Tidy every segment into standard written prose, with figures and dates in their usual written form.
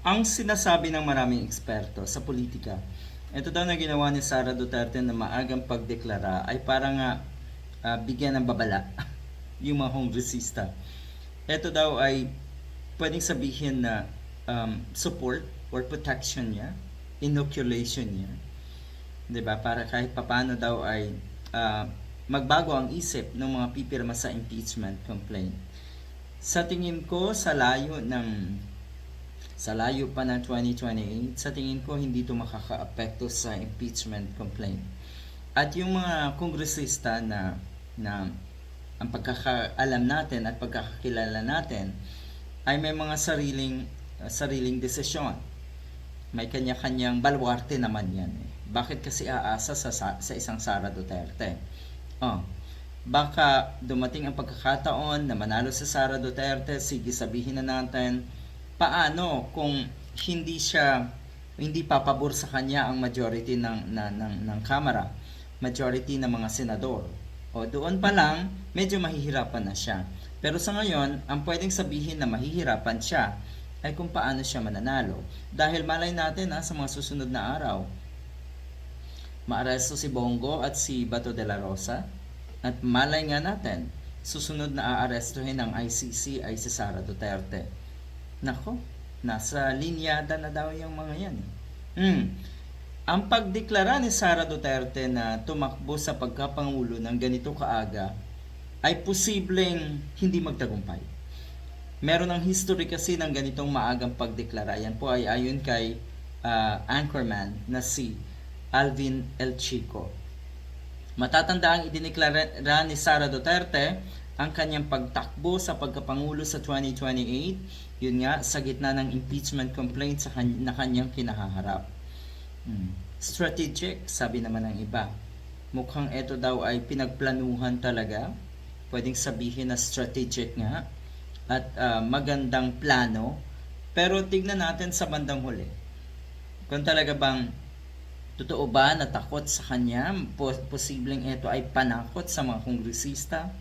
Ang sinasabi ng maraming eksperto sa politika, ito daw na ginawa ni Sara Duterte na maagang pagdeklara ay para nga bigyan ng babala yung mga kongresista. Ito daw ay pwedeng sabihin na support or protection niya, inoculation niya. 'Di ba? Para kahit papano daw ay magbago ang isip ng mga pipirma sa impeachment complaint. Sa tingin ko, sa layo pa ng 2028, sa tingin ko hindi ito makaka-apekto sa impeachment complaint. At yung mga kongresista na ang pagkakaalam natin at pagkakakilala natin ay may mga sariling desisyon. May kanya-kanyang baluarte naman yan. Bakit kasi aasa sa isang Sara Duterte? Baka dumating ang pagkakataon na manalo sa Sara Duterte, sige sabihin na natin, paano kung hindi papabor sa kanya ang majority ng Kamara, majority ng mga senador. O doon pa lang, medyo mahihirapan na siya. Pero sa ngayon, ang pwedeng sabihin na mahihirapan siya ay kung paano siya mananalo. Dahil malay natin sa mga susunod na araw, maaresto si Bongo at si Bato de la Rosa. At malay nga natin, susunod na aarestuhin ng ICC ay si Sara Duterte. Nako, nasa linyada na daw yung mga yan. Ang pagdeklara ni Sara Duterte na tumakbo sa pagkapangulo ng ganito kaaga ay posibleng hindi magtagumpay. Meron ng history kasi ng ganitong maagang pagdeklara. Yan po ay ayon kay anchorman na si Alvin El Chico. Matatanda ang idineklara ni Sara Duterte ang kanyang pagtakbo sa pagkapangulo sa 2028, yun nga, sa gitna ng impeachment complaint na kanyang kinahaharap. Strategic, sabi naman ng iba. Mukhang ito daw ay pinagplanuhan talaga. Pwedeng sabihin na strategic nga. At magandang plano. Pero tignan natin sa bandang huli. Kung talaga bang totoo ba na takot sa kanya, posibleng ito ay panakot sa mga kongresista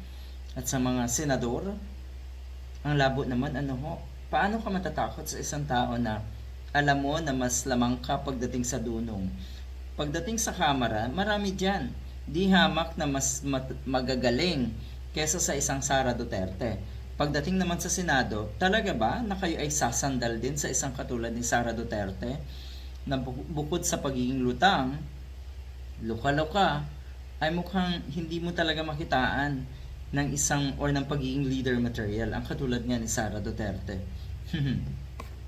at sa mga senador. Ang labo naman, paano ka matatakot sa isang tao na alam mo na mas lamang ka pagdating sa dunong? Pagdating sa kamara, marami dyan. Di hamak na mas magagaling kesa sa isang Sara Duterte. Pagdating naman sa Senado, talaga ba na kayo ay sasandal din sa isang katulad ni Sara Duterte? Na bukod sa pagiging lutang, luka-luka, ay mukhang hindi mo talaga makitaan ng isang or ng pagiging leader material ang katulad nga ni Sara Duterte.